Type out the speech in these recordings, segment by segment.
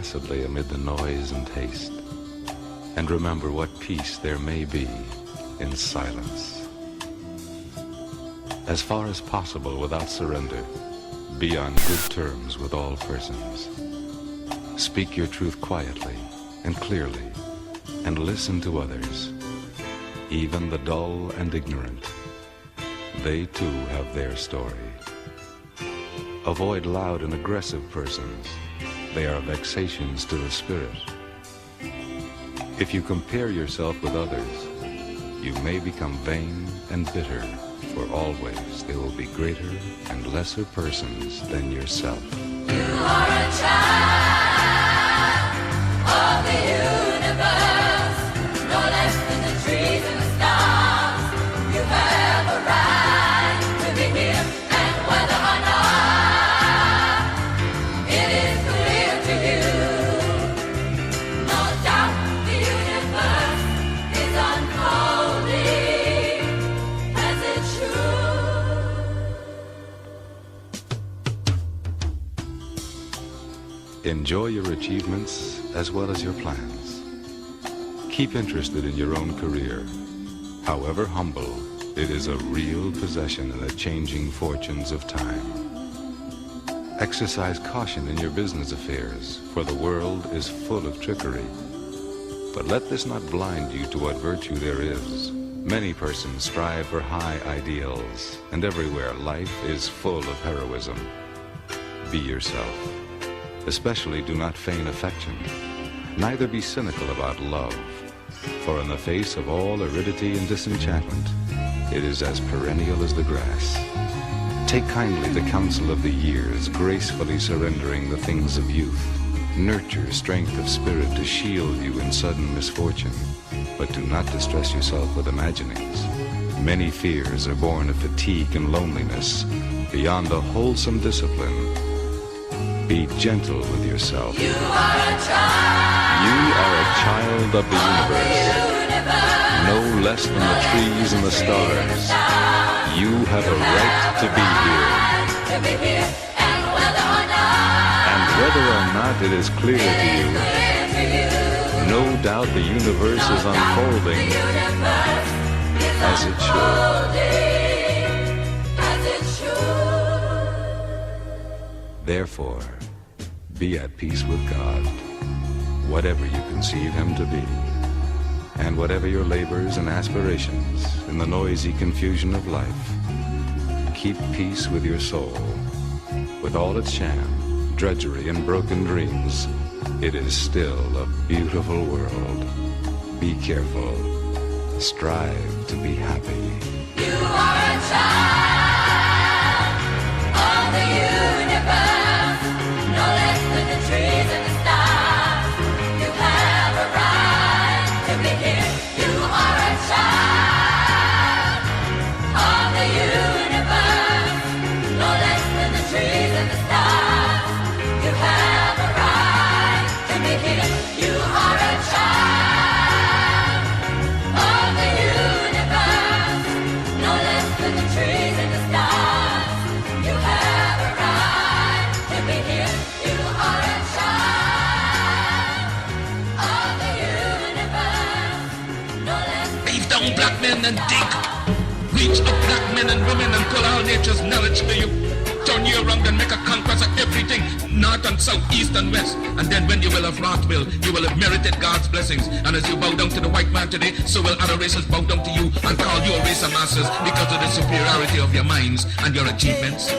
placidly amid the noise and haste, and remember what peace there may be in silence. As far as possible without surrender, be on good terms with all persons. Speak your truth quietly and clearly, and listen to others, even the dull and ignorant. They too have their story. Avoid loud and aggressive persons. They are vexations to the spirit. If you compare yourself with others, you may become vain and bitter, for always there will be greater and lesser persons than yourself. You are a child of the universe, no less than the trees and the stars. You have a right to be here, and whether or not it is clear to you, no doubt the universe is unfolding as it should. Enjoy your achievements as well as your plans. Keep interested in your own career. However humble, it is a real possession in the changing fortunes of time. Exercise caution in your business affairs, for the world is full of trickery. But let this not blind you to what virtue there is. Many persons strive for high ideals, and everywhere life is full of heroism. Be yourself. Especially do not feign affection. Neither be cynical about love, for in the face of all aridity and disenchantment, it is as perennial as the grass. Take kindly the counsel of the years, gracefully surrendering the things of youth. Nurture strength of spirit to shield you in sudden misfortune, but do not distress yourself with imaginings. Many fears are born of fatigue and loneliness. Beyond a wholesome discipline, be gentle with yourself. You are a child. You are a child of the universe, no less than the trees and the stars. You have a right to be here. And whether or not it is clear to you, no doubt the universe is unfolding as it should. Therefore, be at peace with God, whatever you conceive Him to be, and whatever your labors and aspirations in the noisy confusion of life. Keep peace with your soul. With all its sham, drudgery, and broken dreams, it is still a beautiful world. Be careful. Strive to be happy. You are a child of the universe, no less than the trees and the stars. You have a right to be here. You are a child of the universe, no less than the trees and the stars. You have a right to be here. You are a child of the universe, no less than the trees and the stars. You have a right to be here. You are a child of the universe, no less than Leave down black men and dig. Reach up black men and women and pull all nature's knowledge to you. Turn you around and make a conquest of everything, north and south, east and west. And then when you will have wrought will, you will have merited God's blessings. And as you bow down to the white man today, so will other races bow down to you and call you a race of masters because of the superiority of your minds and your achievements.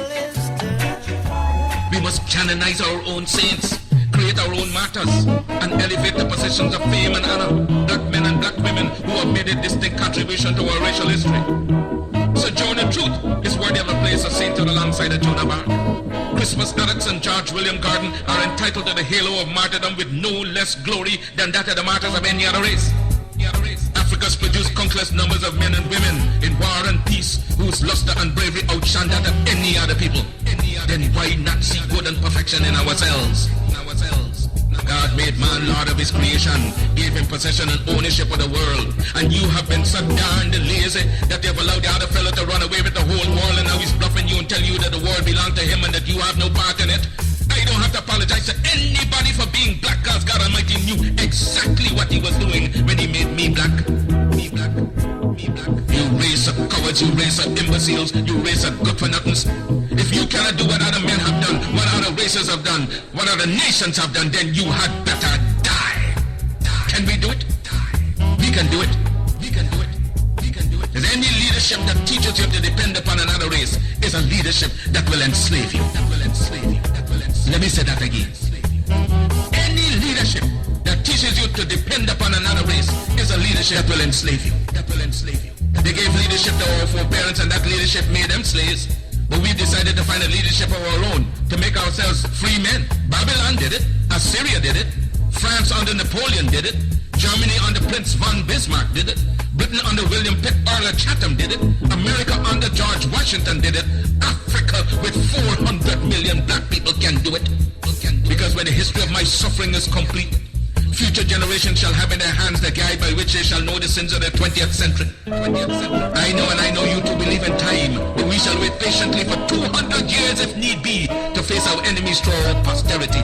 We must canonize our own saints, create our own martyrs, and elevate the positions of fame and honor, black men and black women who have made a distinct contribution to our racial history. Sojourner Truth is worthy of a place of sainthood alongside of Joan of Arc. Christmas Adams and George William Gordon are entitled to the halo of martyrdom with no less glory than that of the martyrs of any other race. Africa's produced countless numbers of men and women in war and peace whose luster and bravery outshine that of any other people. Then why not see good and perfection in ourselves? God made man Lord of his creation, gave him possession and ownership of the world. And you have been so darned lazy that you've allowed the other fellow to run away with the whole world, and now he's bluffing you and telling you that the world belongs to him and that you have no part in it. I don't have to apologize to anybody for being black God Almighty knew exactly what he was doing when he made me black. Me black. Me black. You race of cowards, you race of imbeciles, you race of good for nothings. If you cannot do what other men have done, what other races have done, what other nations have done, then you had better die. Can we do it? We can do it. We can do it. We can do it. Is any leadership that teaches you to depend upon another race is a leadership that will enslave you. That will enslave you. That will enslave you. Let me say that again. Any leadership that teaches you to depend upon another race is a leadership that will enslave you. That will enslave you. They gave leadership to our foreparents and that leadership made them slaves. But we decided to find a leadership of our own to make ourselves free men. Babylon did it. Assyria did it. France under Napoleon did it. Germany under Prince von Bismarck did it. Britain under William Pitt Arthur Chatham did it. America under George Washington did it. Africa with 400 million black people can do it. Because when the history of my suffering is complete, future generations shall have in their hands the guide by which they shall know the sins of the 20th century. I know and I know you too believe in time, but we shall wait patiently for 200 years if need be to face our enemies through our posterity.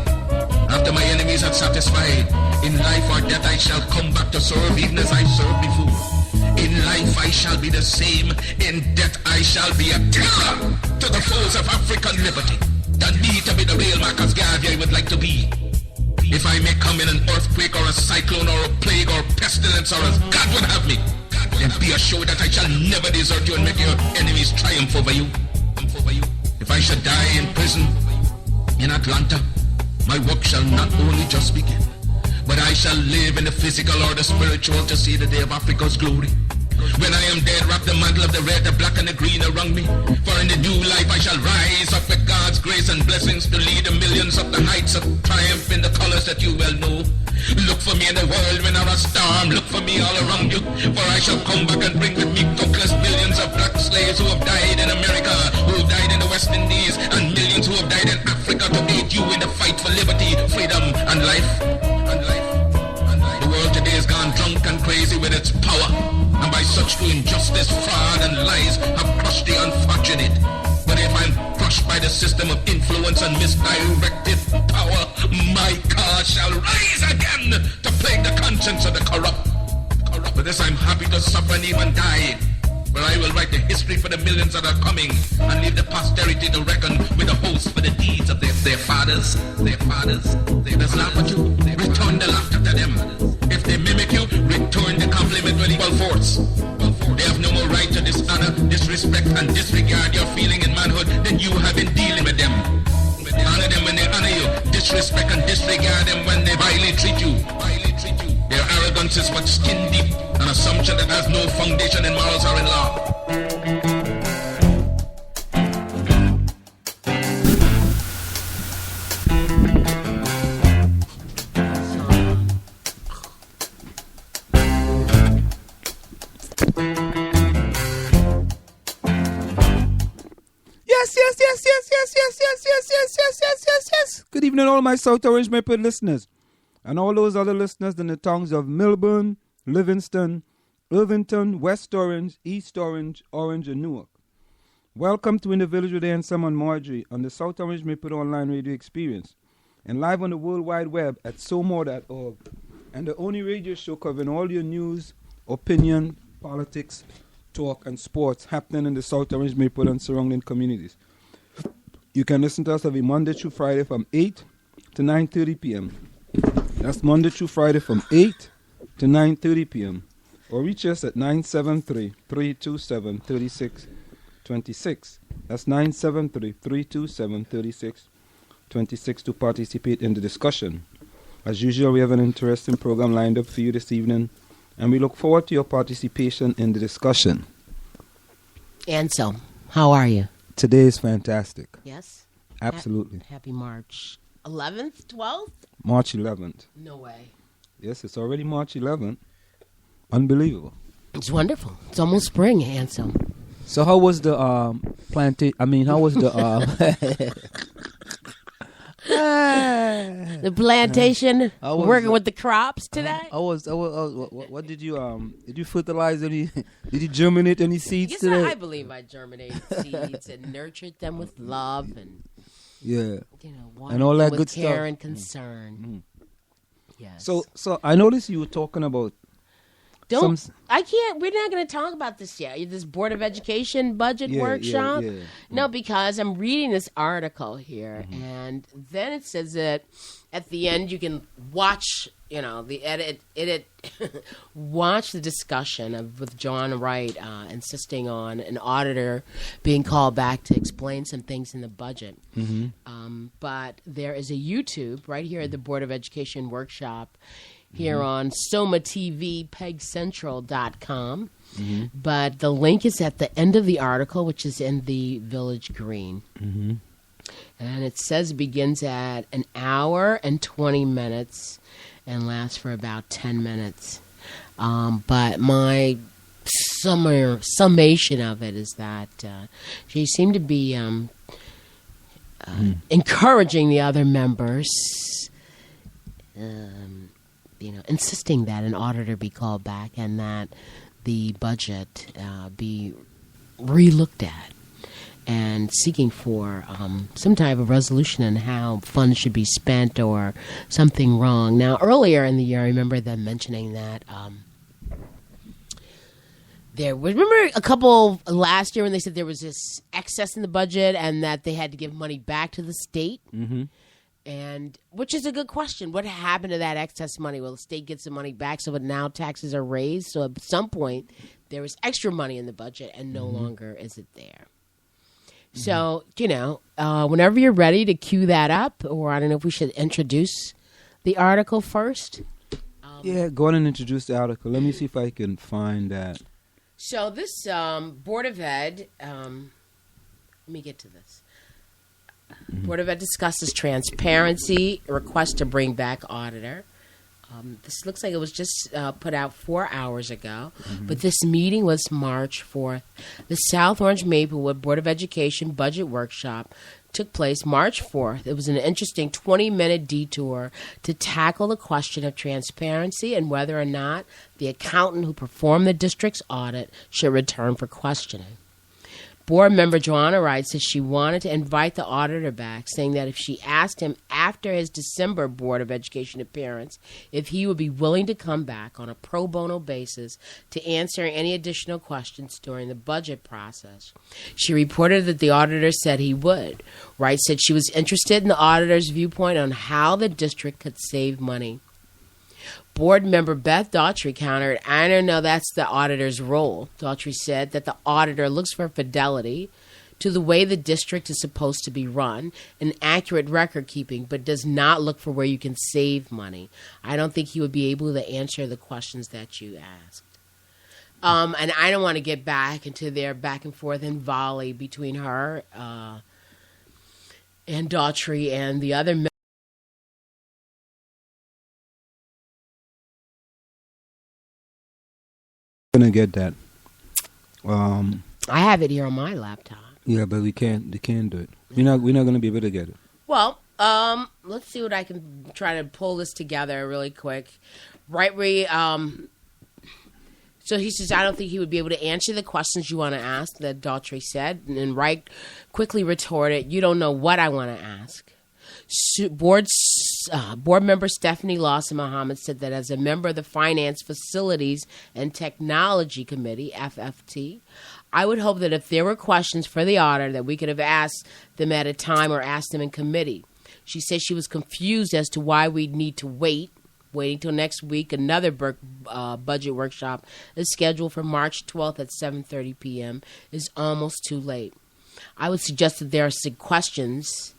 After my enemies are satisfied, in life or death I shall come back to serve even as I served before. In life I shall be the same, in death I shall be a terror to the foes of African liberty. Than me to be the real Marcus Garvey I would like to be. If I may come in an earthquake or a cyclone or a plague or pestilence or as God would have me, then be assured that I shall never desert you and make your enemies triumph over you. If I should die in prison in Atlanta, my work shall not only just begin, but I shall live in the physical or the spiritual to see the day of Africa's glory. When I am dead, wrap the mantle of the red, the black and the green around me. For in the new life I shall rise up with God's grace and blessings to lead the millions up the heights of triumph in the colors that you well know. Look for me in the world when there are storm. Look for me all around you. For I shall come back and bring with me countless millions of black slaves who have died in America, who have died in the West Indies, and millions who have died in Africa to aid you in the fight for liberty, freedom, and life. The world today has gone drunk and crazy with its power, and by such to injustice, fraud, and lies have crushed the unfortunate. But if I'm crushed by the system of influence and misdirected power, my cause shall rise again to plague the conscience of the corrupt. For this I'm happy to suffer and even die, for I will write the history for the millions that are coming and leave the posterity to reckon with the host for the deeds of their fathers. Their fathers. They just laugh at you. Return the laughter to them. If they mimic you, return the compliment with equal force. They have no more right to dishonor, disrespect, and disregard your feeling in manhood than you have in dealing with them. Honor them when they honor you. Disrespect and disregard them when they vilely treat you. Their arrogance is but skin deep, an assumption that has no foundation in morals or in law. Yes. Good evening, all my South Orange Maple listeners, and all those other listeners in the towns of Melbourne, Livingston, Irvington, West Orange, East Orange, Orange, and Newark. Welcome to In the Village with Ansem and Marjorie on the South Orange Maple Online Radio Experience, and live on the World Wide Web at somore.org, and the only radio show covering all your news, opinion, politics, talk, and sports happening in the South Orange Maple and surrounding communities. You can listen to us every Monday through Friday from 8 to 9:30 p.m. That's Monday through Friday from 8 to 9:30 p.m. Or reach us at 973-327-3626. That's 973-327-3626 to participate in the discussion. As usual, we have an interesting program lined up for you this evening, and we look forward to your participation in the discussion. Ansel, how are you? Today is fantastic. Yes? Absolutely. Happy March 11th, 12th? March 11th. No way. Yes, it's already March 11th. Unbelievable. It's wonderful. It's almost spring, Ansel. So how was the plantation? I mean, how was the the plantation working with the crops today? What did you fertilize any? Did you germinate any seeds Yes, today? I believe I germinated seeds and nurtured them with love and Yeah. watered And all them that with good care stuff. and concern. Yes. So I noticed you were talking about I can't. We're not going to talk about this yet. This Board of Education budget workshop. Yeah. No, because I'm reading this article here, and then it says that at the end you can watch. The edit. Watch the discussion with John Wright insisting on an auditor being called back to explain some things in the budget. But there is a YouTube right here at the Board of Education workshop. Here on Soma TV, pegcentral.com. But the link is at the end of the article, which is in the Village Green. And it says it begins at 1 hour and 20 minutes and lasts for about 10 minutes. But my summation of it is that she seemed to be encouraging the other members, insisting that an auditor be called back and that the budget be re-looked at, and seeking for some type of resolution on how funds should be spent or something wrong. Now, earlier in the year, I remember them mentioning that remember a couple last year when they said there was this excess in the budget and that they had to give money back to the state? And which is a good question. What happened to that excess money? Well, the state gets the money back, so but now taxes are raised. So at some point, there was extra money in the budget, and no longer is it there. So, whenever you're ready to cue that up, or I don't know if we should introduce the article first. Yeah, go on and introduce the article. Let me see if I can find that. So this Board of Ed, let me get to this. Board of Ed discusses transparency, request to bring back auditor. This looks like it was just put out 4 hours ago, but this meeting was March 4th. The South Orange Maplewood Board of Education budget workshop took place March 4th. It was an interesting 20-minute detour to tackle the question of transparency and whether or not the accountant who performed the district's audit should return for questioning. Board member Joanna Wright says she wanted to invite the auditor back, saying that if she asked him after his December Board of Education appearance if he would be willing to come back on a pro bono basis to answer any additional questions during the budget process. She reported that the auditor said he would. Wright said she was interested in the auditor's viewpoint on how the district could save money. Board member Beth Daughtry countered, I don't know that's the auditor's role. Daughtry said that the auditor looks for fidelity to the way the district is supposed to be run and accurate record keeping, but does not look for where you can save money. I don't think he would be able to answer the questions that you asked. And I don't want to get back into their back and forth and volley between her and Daughtry and the other members. Gonna get that. I have it here on my laptop. Yeah, but they can't do it. We're not gonna be able to get it. Well, let's see what I can try to pull this together really quick. So he says, I don't think he would be able to answer the questions you want to ask, that Daughtry said. And Wright quickly retorted, you don't know what I want to ask. Board member Stephanie Lawson Muhammad said that as a member of the Finance, Facilities, and Technology Committee, FFT, I would hope that if there were questions for the auditor that we could have asked them at a time or asked them in committee. She said she was confused as to why we'd need to waiting till next week. Another budget workshop is scheduled for March 12th at 7:30 p.m. is almost too late. I would suggest that there are some questions.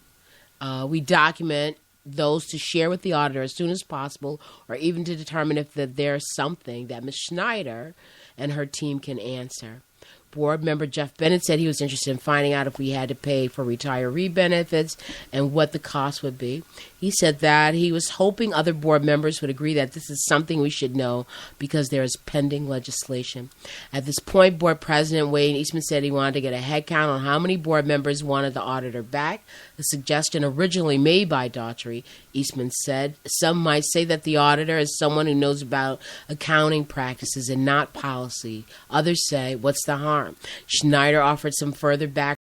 We document those to share with the auditor as soon as possible, or even to determine if there's something that Ms. Schneider and her team can answer. Board member Jeff Bennett said he was interested in finding out if we had to pay for retiree benefits and what the cost would be. He said that he was hoping other board members would agree that this is something we should know because there is pending legislation. At this point, board president Wayne Eastman said he wanted to get a head count on how many board members wanted the auditor back, a suggestion originally made by Daughtry. Eastman said, some might say that the auditor is someone who knows about accounting practices and not policy. Others say, what's the harm? Schneider offered some further background